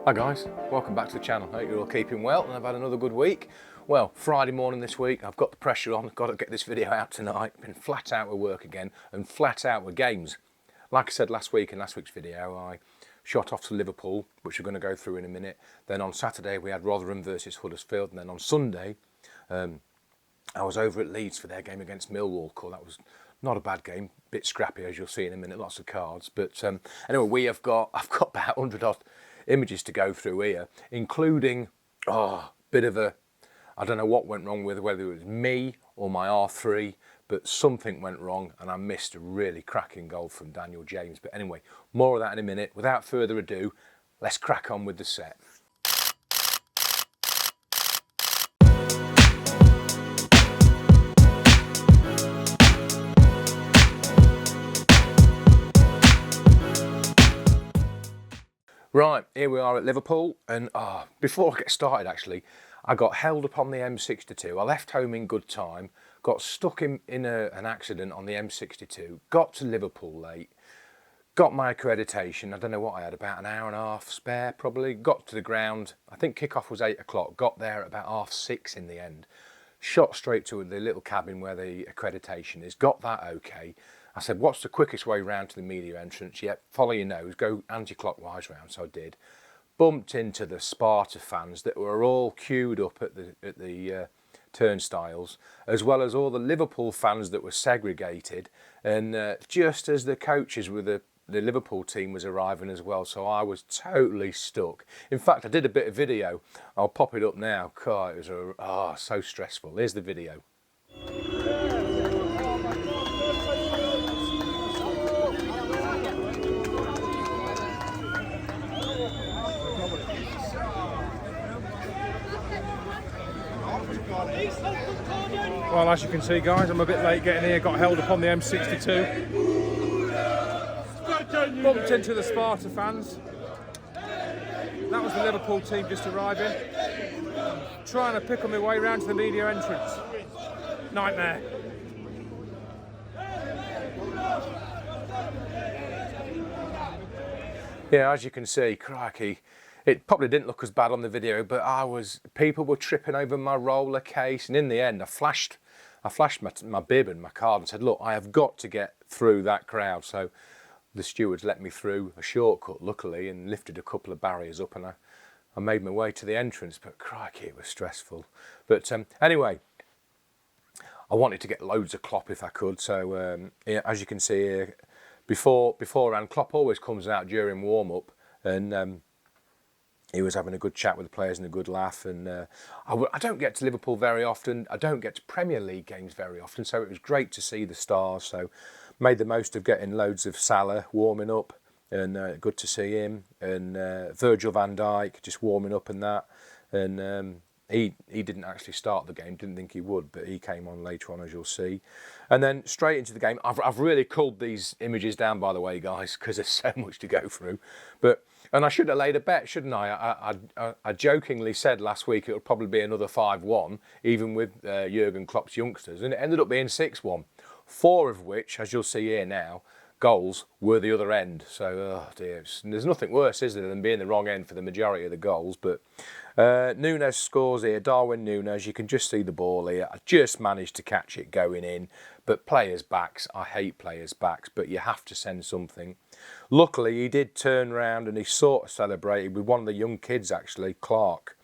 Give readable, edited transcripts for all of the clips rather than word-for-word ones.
Hi guys, welcome back to the channel. Hope you're all keeping well and I've had another good week. Well, Friday morning this week, I've got the pressure on, got to get this video out tonight. Been flat out with work again and flat out with games. Like I said last week in last week's video, I shot off to Liverpool, which we're going to go through in a minute. Then on Saturday we had Rotherham versus Huddersfield, and then on Sunday I was over at Leeds for their game against Millwall. That was not a bad game, bit scrappy as you'll see in a minute, lots of cards. But anyway, I've got about 100 odd images to go through here, including bit of a, I don't know what went wrong with whether it was me or my R3, but something went wrong and I missed a really cracking goal from Daniel James. But anyway, more of that in a minute. Without further ado, let's crack on with the set. Right, here we are at Liverpool, and before I get started actually, I got held up on the M62. I left home in good time, got stuck in an accident on the M62, got to Liverpool late, got my accreditation. I don't know what I had, about an hour and a half spare probably. Got to the ground, I think kick-off was 8 o'clock, got there at about 6:30 in the end. Shot straight to the little cabin where the accreditation is, got that okay. I said, what's the quickest way round to the media entrance? Yep, follow your nose, go anti-clockwise round, so I did. Bumped into the Sparta fans that were all queued up at the turnstiles, as well as all the Liverpool fans that were segregated, and just as the coaches with the Liverpool team was arriving as well, so I was totally stuck. In fact, I did a bit of video, I'll pop it up now. God, it was so stressful. Here's the video. Well, as you can see guys, I'm a bit late getting here, got held up on the M62. Bumped into the Sparta fans. That was the Liverpool team just arriving. Trying to pick on my way round to the media entrance. Nightmare. Yeah, as you can see, crikey. It probably didn't look as bad on the video, but people were tripping over my roller case, and in the end I flashed my bib and my card and said, look, I have got to get through that crowd. So the stewards let me through a shortcut, luckily, and lifted a couple of barriers up, and I made my way to the entrance, but crikey, it was stressful. But anyway, I wanted to get loads of Klopp if I could, so yeah, as you can see here, beforehand, Klopp always comes out during warm-up, and he was having a good chat with the players and a good laugh. And I don't get to Liverpool very often. I don't get to Premier League games very often. So it was great to see the stars. So made the most of getting loads of Salah warming up, and good to see him. And Virgil van Dijk just warming up and that. And he didn't actually start the game. Didn't think he would, but he came on later on, as you'll see. And then straight into the game. I've really culled these images down, by the way, guys, because there's so much to go through. And I should have laid a bet, shouldn't I? I jokingly said last week it would probably be another 5-1, even with Jurgen Klopp's youngsters, and it ended up being 6-1. 4 of which, as you'll see here now, goals were the other end. So, oh dear, there's nothing worse, is there, than being the wrong end for the majority of the goals. But Nunes scores here, Darwin Nunes, you can just see the ball here. I just managed to catch it going in. But players' backs, I hate players' backs, but you have to send something. Luckily, he did turn round and he sort of celebrated with one of the young kids, actually, Clark.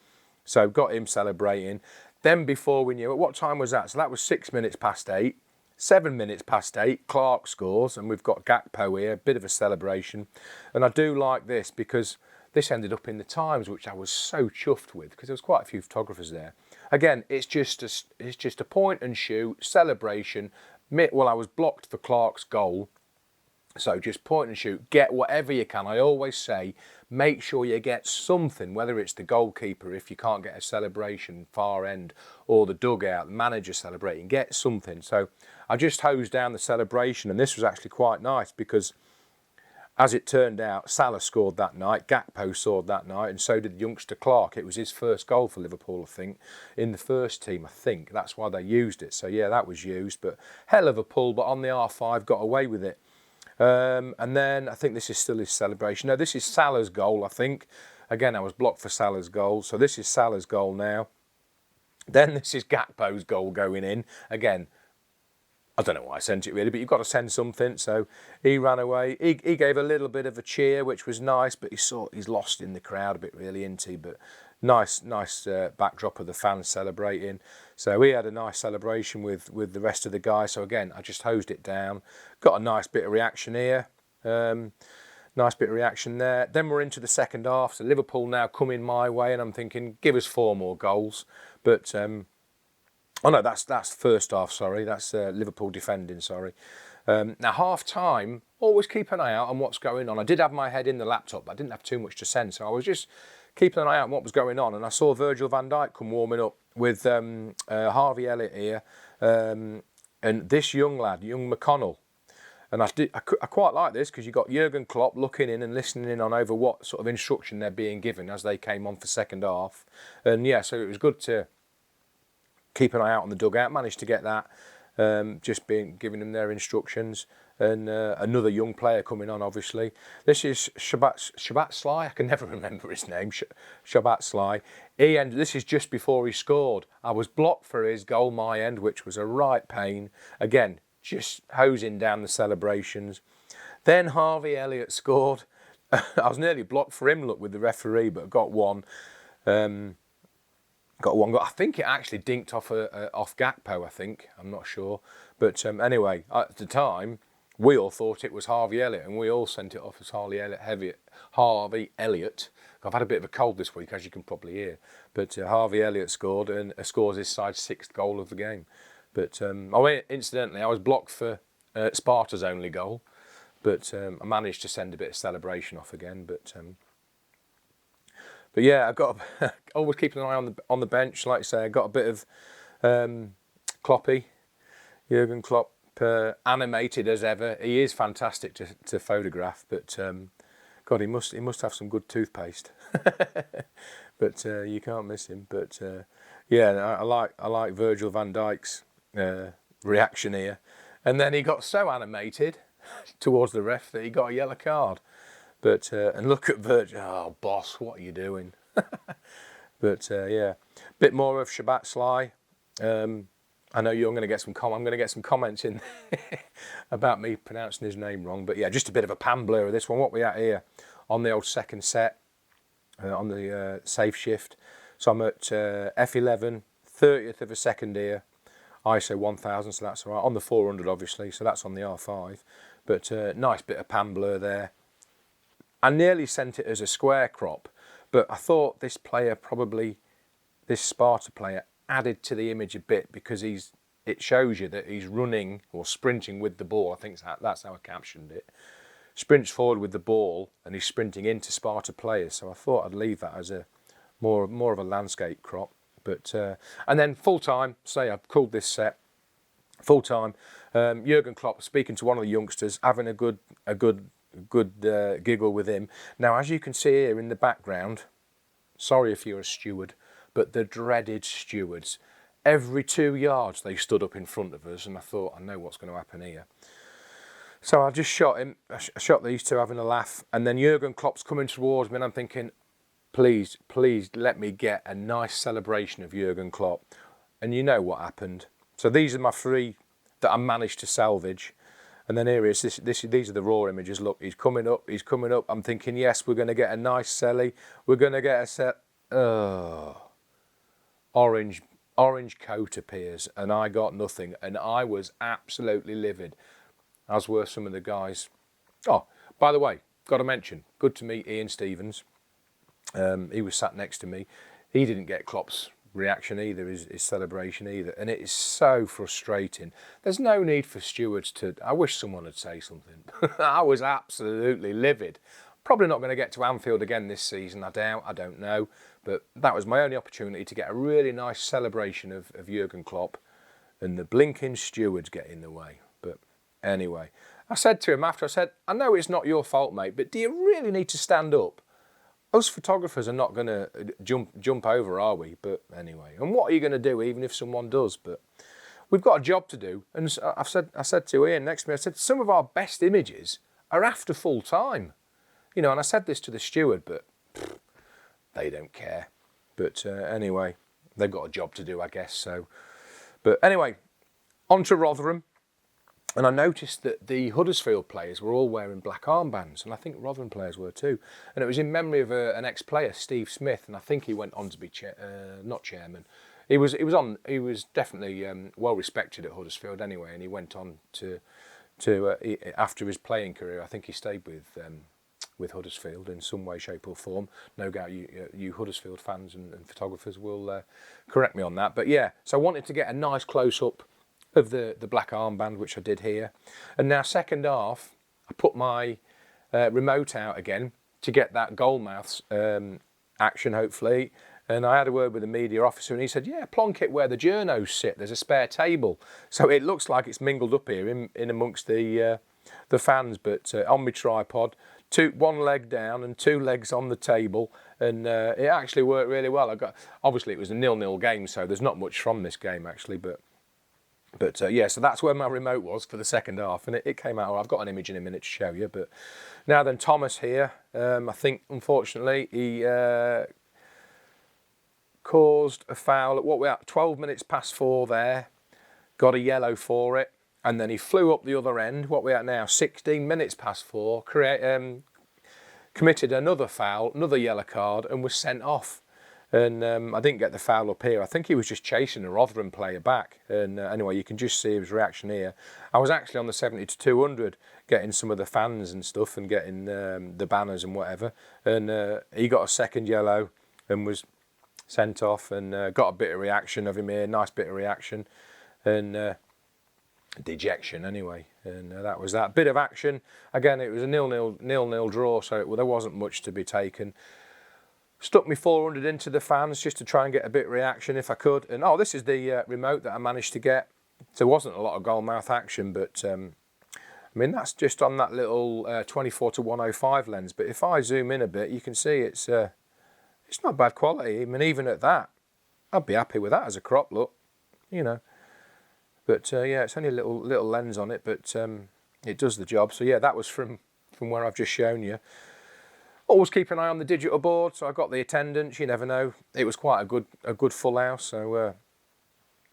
So got him celebrating. Then before we knew it, what time was that? So that was 6 minutes past 8. 7 minutes past 8, Clark scores, and we've got Gakpo here, a bit of a celebration. And I do like this because this ended up in the Times, which I was so chuffed with because there was quite a few photographers there. Again, it's just a point and shoot celebration. Well, I was blocked for Clark's goal, so just point and shoot, get whatever you can. I always say, make sure you get something, whether it's the goalkeeper if you can't get a celebration, far end, or the dugout, the manager celebrating, get something. So I just hosed down the celebration, and this was actually quite nice because, as it turned out, Salah scored that night, Gakpo scored that night, and so did youngster Clark. It was his first goal for Liverpool, I think, in the first team, I think. That's why they used it. So, yeah, that was used. But hell of a pull, but on the R5, got away with it. And then I think this is still his celebration. No, this is Salah's goal, I think. Again, I was blocked for Salah's goal. So this is Salah's goal now. Then this is Gakpo's goal going in. Again, I don't know why I sent it really, but you've got to send something. So he ran away. He gave a little bit of a cheer, which was nice, but he's lost in the crowd a bit really, isn't he? But nice backdrop of the fans celebrating. So we had a nice celebration with the rest of the guys. So again, I just hosed it down. Got a nice bit of reaction here. Nice bit of reaction there. Then we're into the second half. So Liverpool now coming my way, and I'm thinking, give us 4 more goals. But oh no, that's first half. Sorry, that's Liverpool defending. Sorry. Now half time, always keep an eye out on what's going on. I did have my head in the laptop, but I didn't have too much to send, so I was just keeping an eye out on what was going on. And I saw Virgil van Dijk come warming up with Harvey Elliott here, and this young lad, young McConnell. And I quite like this because you got Jurgen Klopp looking in and listening in on over what sort of instruction they're being given as they came on for second half. And yeah, so it was good to keep an eye out on the dugout. Managed to get that, giving them their instructions. And another young player coming on, obviously. This is Shabat Sly. I can never remember his name. Shabat Sly. This is just before he scored. I was blocked for his goal, my end, which was a right pain. Again, just hosing down the celebrations. Then Harvey Elliott scored. I was nearly blocked for him, look, with the referee, but got one. I think it actually dinked off Gakpo, I think. I'm not sure. But anyway, at the time, we all thought it was Harvey Elliott, and we all sent it off as Harvey Elliott. I've had a bit of a cold this week, as you can probably hear. But Harvey Elliott scored, and scores his side's 6th goal of the game. But incidentally, I was blocked for Sparta's only goal, but I managed to send a bit of celebration off again. But yeah, I've got always keeping an eye on the bench. Like I say, I got a bit of Kloppy, Jurgen Klopp, animated as ever. He is fantastic to photograph, but God, he must have some good toothpaste. But you can't miss him. But yeah, I like Virgil van Dijk's reaction here, and then he got so animated towards the ref that he got a yellow card. But and look at Virgil. Oh, boss, what are you doing? But yeah, bit more of Shabat Sly. I know you're going to get some I'm going to get some comments in about me pronouncing his name wrong. But yeah, just a bit of a pan blur of this one. What we at here on the old second set on the safe shift. So I'm at F11, 30th of a second here. ISO 1000, so that's all right. On the 400, obviously, so that's on the R5. But nice bit of pan blur there. I nearly sent it as a square crop, but I thought this Sparta player, added to the image a bit because it shows you that he's running or sprinting with the ball. I think that's how I captioned it. Sprints forward with the ball and he's sprinting into Sparta players. So I thought I'd leave that as a more of a landscape crop. But and then full time, I've called this set full time. Jurgen Klopp speaking to one of the youngsters, having a good giggle with him. Now, as you can see here in the background, sorry if you're a steward, but the dreaded stewards. Every 2 yards they stood up in front of us, and I thought, I know what's going to happen here. So I just shot him. I shot these two having a laugh, and then Jurgen Klopp's coming towards me, and I'm thinking, please let me get a nice celebration of Jurgen Klopp. And you know what happened. So these are my 3 that I managed to salvage. And then here he is. These are the raw images. Look, he's coming up. I'm thinking, yes, we're going to get a nice celly. We're going to get a set. Orange coat appears, and I got nothing. And I was absolutely livid, as were some of the guys. Oh, by the way, got to mention, good to meet Ian Stevens. He was sat next to me. He didn't get Klopp's reaction either, his celebration either, and it is so frustrating. There's no need for stewards to. I wish someone would say something. I was absolutely livid. Probably not going to get to Anfield again this season, I doubt. I don't know, but that was my only opportunity to get a really nice celebration of Jurgen Klopp, and the blinking stewards get in the way. But anyway, I said to him after, I know it's not your fault, mate, but do you really need to stand up? Us photographers are not going to jump over, are we? But anyway, and what are you going to do even if someone does? But we've got a job to do. And I said to Ian next to me, I said, some of our best images are after full time. You know, and I said this to the steward, but they don't care. But anyway, they've got a job to do, I guess. So, but anyway, on to Rotherham. And I noticed that the Huddersfield players were all wearing black armbands, and I think Rotherham players were too. And it was in memory of an ex-player, Steve Smith, and I think he went on to be not chairman. He was definitely well respected at Huddersfield anyway, and he went on to after his playing career. I think he stayed with Huddersfield in some way, shape or form. No doubt you Huddersfield fans and photographers will correct me on that. But yeah, so I wanted to get a nice close up of the black armband, which I did here. And now second half, I put my remote out again to get that goalmouth action, hopefully. And I had a word with the media officer, and he said, yeah, plonk it where the journos sit. There's a spare table. So it looks like it's mingled up here in amongst the fans, but on my tripod, one leg down and 2 legs on the table, and it actually worked really well. Obviously it was a 0-0 game, so there's not much from this game actually, but yeah, so that's where my remote was for the second half, and it came out. Well, I've got an image in a minute to show you, but now then, Thomas here, I think unfortunately he caused a foul at what we're at 12 minutes past 4 there, got a yellow for it, and then he flew up the other end. What we're at now, 16 minutes past 4, committed another foul, another yellow card, and was sent off. And I didn't get the foul up here. I think he was just chasing a Rotherham player back. And anyway, you can just see his reaction here. I was actually on the 70 to 200 getting some of the fans and stuff and getting the banners and whatever. And he got a second yellow and was sent off, and got a bit of reaction of him here. Nice bit of reaction and dejection anyway. And that was that. Bit of action. Again, it was a 0-0 draw, so there wasn't much to be taken. Stuck me 400 into the fans just to try and get a bit of reaction if I could. And this is the remote that I managed to get. There wasn't a lot of goalmouth action, but I mean, that's just on that little 24 to 105 lens. But if I zoom in a bit, you can see it's not bad quality. I mean, even at that, I'd be happy with that as a crop look, you know. But yeah, it's only a little lens on it, but it does the job. So yeah, that was from where I've just shown you. Always keep an eye on the digital board, so I got the attendance. You never know. It was quite a good full house, so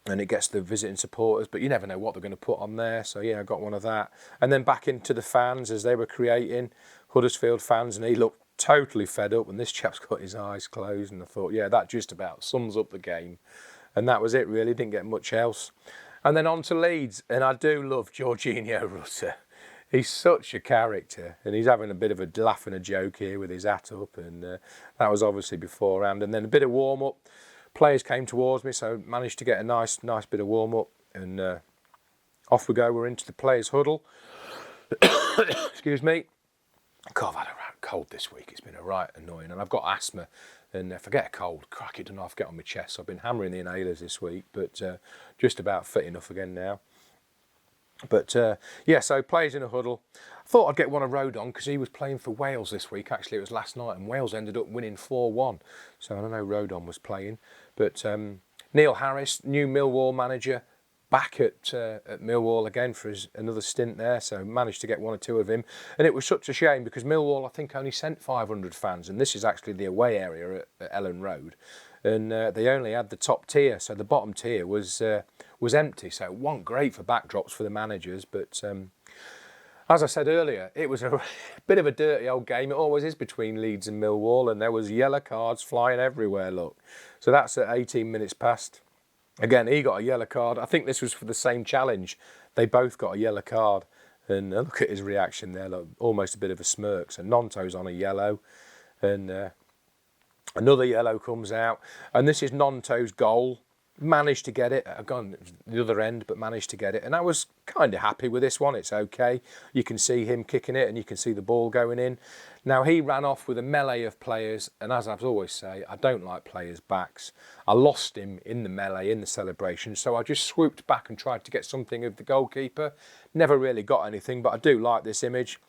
and it gets the visiting supporters, but you never know what they're going to put on there. So yeah, I got one of that, and then back into the fans as they were creating, Huddersfield fans, and he looked totally fed up. And this chap's got his eyes closed, and I thought, yeah, that just about sums up the game, and that was it really. Didn't get much else, and then on to Leeds, and I do love Jorginho Rutter. He's such a character, and he's having a bit of a laugh and a joke here with his hat up, and that was obviously beforehand. And then a bit of warm-up. Players came towards me, so managed to get a nice bit of warm-up, and off we go. We're into the players' huddle. Excuse me. God, I've had a cold this week. It's been a right annoying, and I've got asthma, and if I get a cold, crack it, don't know if I get on my chest. So I've been hammering the inhalers this week, but just about fit enough again now. But yeah, so players in a huddle. I thought I'd get one of Rodon because he was playing for Wales this week. Actually, it was last night, and Wales ended up winning 4-1. So I don't know Rodon was playing. But Neil Harris, new Millwall manager, back at Millwall again for another stint there. So managed to get 1 or 2 of him. And it was such a shame because Millwall, I think, only sent 500 fans. And this is actually the away area at Ellen Road. And they only had the top tier, so the bottom tier was empty. So it wasn't great for backdrops for the managers, but as I said earlier, it was a bit of a dirty old game. It always is between Leeds and Millwall, and there was yellow cards flying everywhere. Look, so that's at 18 minutes past. Again, he got a yellow card. I think this was for the same challenge. They both got a yellow card, and look at his reaction there. Look, almost a bit of a smirk. So Nonto's on a yellow, and another yellow comes out, and this is Nonto's goal. Managed to get it. I've gone the other end, but managed to get it. And I was kind of happy with this one. It's okay. You can see him kicking it, and you can see the ball going in. Now, he ran off with a melee of players, and as I always say, I don't like players' backs. I lost him in the melee, in the celebration, so I just swooped back and tried to get something of the goalkeeper. Never really got anything, but I do like this image.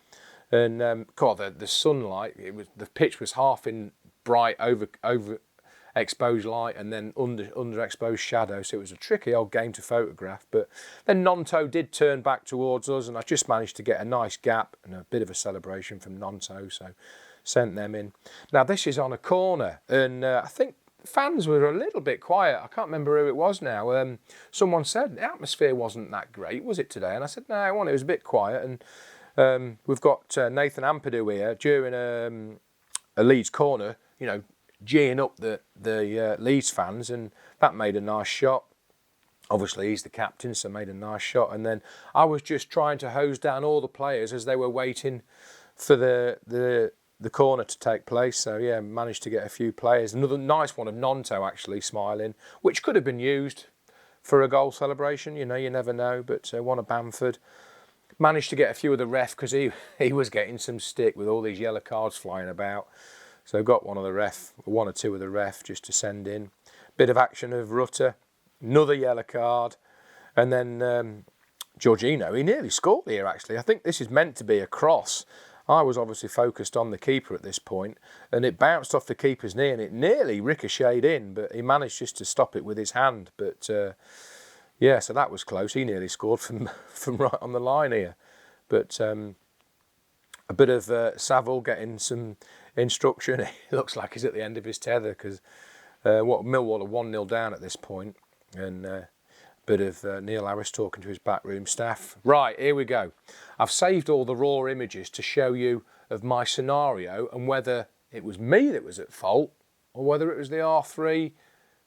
And God, the sunlight, the pitch was half in bright over exposed light and then under exposed shadow, so it was a tricky old game to photograph. But then Nonto did turn back towards us, and I just managed to get a nice gap and a bit of a celebration from Nonto, so sent them in. Now this is on a corner, and I think fans were a little bit quiet. I can't remember who it was now. Someone said the atmosphere wasn't that great, was it today? And I said, no, it was a bit quiet. And we've got Nathan Ampadu here during a Leeds corner, you know, geeing up the Leeds fans, and that made a nice shot. Obviously, he's the captain, so made a nice shot. And then I was just trying to hose down all the players as they were waiting for the corner to take place. So yeah, managed to get a few players. Another nice one of Nonto actually smiling, which could have been used for a goal celebration. You know, you never know. But one of Bamford. Managed to get a few of the ref because he was getting some stick with all these yellow cards flying about. So got one or two of the ref just to send in. Bit of action of Rutter. Another yellow card. And then Jorginho, he nearly scored here actually. I think this is meant to be a cross. I was obviously focused on the keeper at this point, and it bounced off the keeper's knee and it nearly ricocheted in, but he managed just to stop it with his hand. But yeah, so that was close. He nearly scored from right on the line here. But a bit of Saville getting some instruction. It looks like he's at the end of his tether because Millwall are 1-0 down at this point. And a bit of Neil Harris talking to his backroom staff. Right, here we go. I've saved all the raw images to show you of my scenario and whether it was me that was at fault or whether it was the R3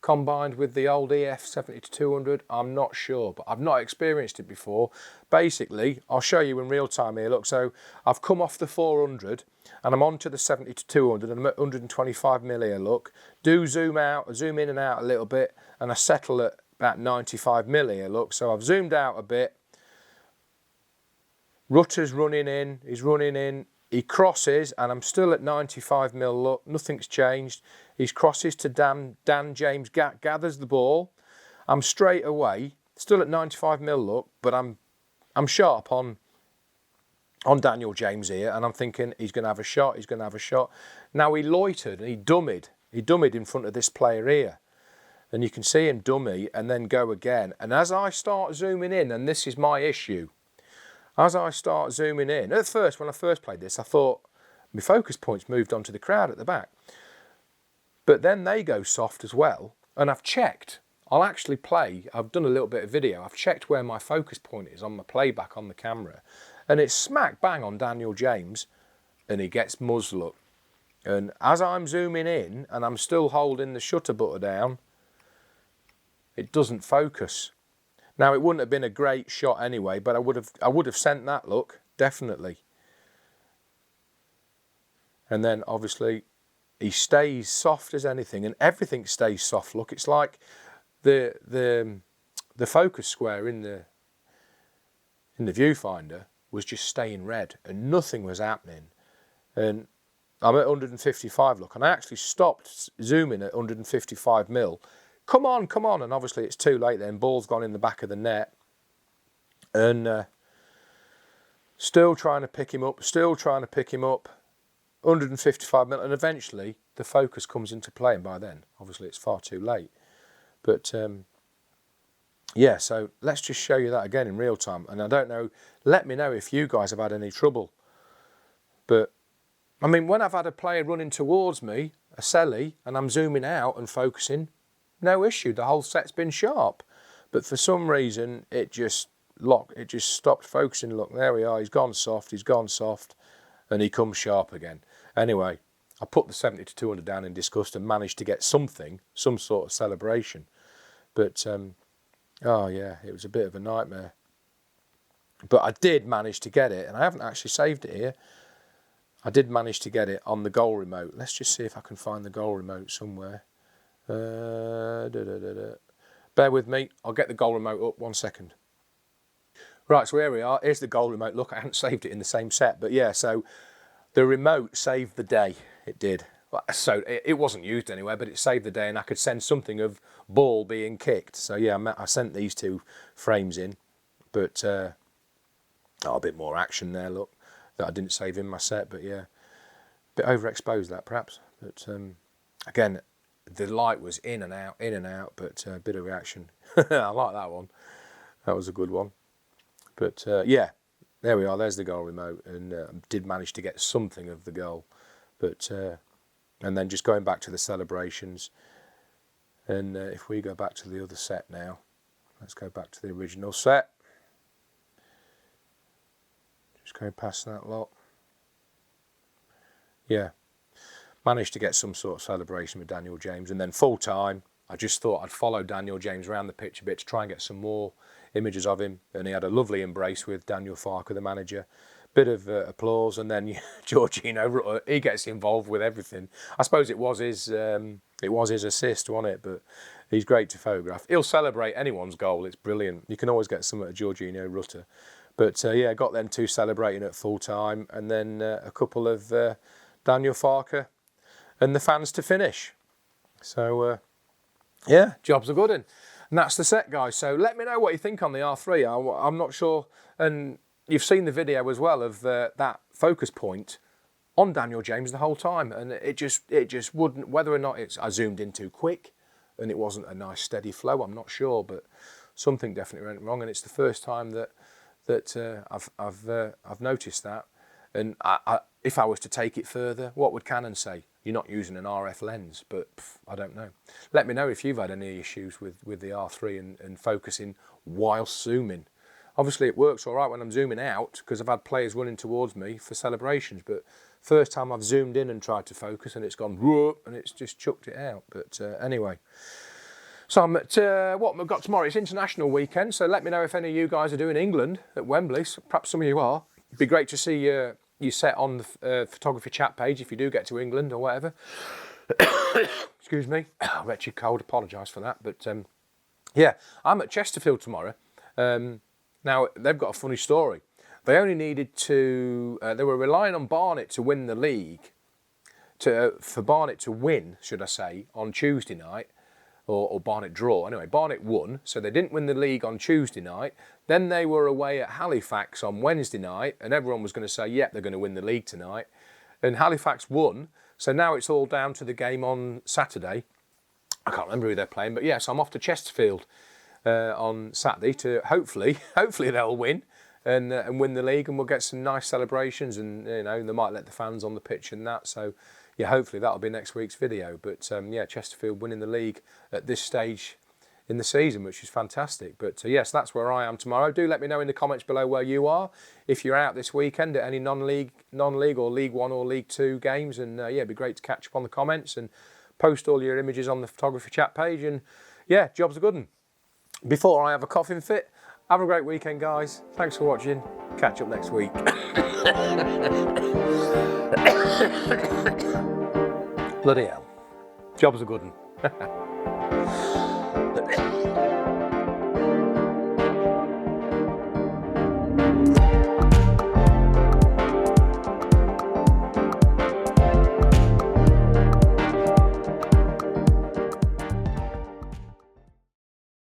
combined with the old EF 70-200. I'm not sure, but I've not experienced it before. Basically, I'll show you in real time here. Look, so I've come off the 400 and I'm on to the 70-200 and I'm at 125 mil here, look. Do zoom in and out a little bit, and I settle at about 95 mil here, look. So I've zoomed out a bit. Rutter's running in, he's running in. He crosses and I'm still at 95 mil, look, nothing's changed. He crosses to Dan James, gathers the ball. I'm straight away, still at 95 mil, look, but I'm sharp on Daniel James here, and I'm thinking he's going to have a shot, Now he loitered and he dummied in front of this player here. And you can see him dummy and then go again. And as I start zooming in, and this is my issue, as I start zooming in, at first, when I first played this, I thought my focus points moved onto the crowd at the back. But then they go soft as well, and I've checked. I'll actually play, I've done a little bit of video, I've checked where my focus point is on my playback on the camera, and it's smack bang on Daniel James, and he gets muzzle up. And as I'm zooming in, and I'm still holding the shutter button down, it doesn't focus. Now, it wouldn't have been a great shot anyway, but I would have sent that, look, definitely. And then, obviously, he stays soft as anything, and everything stays soft. Look, it's like the focus square in the viewfinder was just staying red, and nothing was happening. And I'm at 155, look, and I actually stopped zooming at 155 mil. Come on, and obviously it's too late then. Ball's gone in the back of the net. And still trying to pick him up, 155 mil, and eventually the focus comes into play, and by then, obviously it's far too late. But yeah, so let's just show you that again in real time. And I don't know, let me know if you guys have had any trouble. But, I mean, when I've had a player running towards me, a celly, and I'm zooming out and focusing, no issue, the whole set's been sharp. But for some reason, it just stopped focusing. Look, there we are, he's gone soft, and he comes sharp again. Anyway, I put the 70-200 down in disgust and managed to get some sort of celebration. But, oh yeah, it was a bit of a nightmare. But I did manage to get it, and I haven't actually saved it here. I did manage to get it on the goal remote. Let's just see if I can find the goal remote somewhere. Bear with me, I'll get the goal remote up, 1 second. Right, so here we are, here's the goal remote. Look, I hadn't saved it in the same set, but yeah, so the remote saved the day, it did. So it wasn't used anywhere, but it saved the day, and I could send something of ball being kicked. So yeah, I sent these two frames in, but a bit more action there, look, that I didn't save in my set, but yeah, a bit overexposed that perhaps, but again, the light was in and out, but a bit of reaction. I like that one. That was a good one. But yeah, there we are. There's the goal remote, and did manage to get something of the goal. But and then just going back to the celebrations, and if we go back to the other set now, let's go back to the original set. Just going past that lot. Yeah, managed to get some sort of celebration with Daniel James, and then full time I just thought I'd follow Daniel James around the pitch a bit to try and get some more images of him, and he had a lovely embrace with Daniel Farke, the manager. Bit of applause, and then Jorginho, he gets involved with everything. I suppose it was his assist, wasn't it? But he's great to photograph. He'll celebrate anyone's goal. It's brilliant. You can always get something at Jorginho Rutter. But yeah, got them two celebrating at full time, and then a couple of Daniel Farke and the fans to finish. So yeah, jobs are good, and that's the set, guys. So let me know what you think on the R3. I'm not sure, and you've seen the video as well of that focus point on Daniel James the whole time, and it just wouldn't, whether or not I zoomed in too quick and it wasn't a nice steady flow, I'm not sure, but something definitely went wrong, and it's the first time that I've noticed that. And if I was to take it further, what would Canon say? You're not using an RF lens, but I don't know. Let me know if you've had any issues with the R3 and focusing whilst zooming. Obviously it works all right when I'm zooming out, because I've had players running towards me for celebrations, but first time I've zoomed in and tried to focus and it's gone whoop, and it's just chucked it out. But anyway, so I'm at what we've got tomorrow. It's international weekend, so let me know if any of you guys are doing England at Wembley. So perhaps some of you are. It'd be great to see you set on the photography chat page if you do get to England or whatever. Excuse me, wretched cold, apologise for that. But yeah, I'm at Chesterfield tomorrow. Now, they've got a funny story. They only needed to, they were relying on Barnet to win the league, for Barnet to win, should I say, on Tuesday night, or Barnet draw. Anyway, Barnet won, so they didn't win the league on Tuesday night. Then they were away at Halifax on Wednesday night, and everyone was going to say, yep, they're going to win the league tonight. And Halifax won, so now it's all down to the game on Saturday. I can't remember who they're playing, but yes, I'm off to Chesterfield on Saturday to hopefully they'll win and win the league, and we'll get some nice celebrations, and they might let the fans on the pitch and that. So yeah, hopefully that'll be next week's video. But yeah, Chesterfield winning the league at this stage in the season, which is fantastic. But yes, that's where I am tomorrow. Do let me know in the comments below where you are, if you're out this weekend at any non-league or League One or League Two games, and yeah, it'd be great to catch up on the comments and post all your images on the photography chat page. And yeah, job's a good one. Before I have a coughing fit, have a great weekend, guys. Thanks for watching. Catch up next week. Bloody hell. Job's a good one.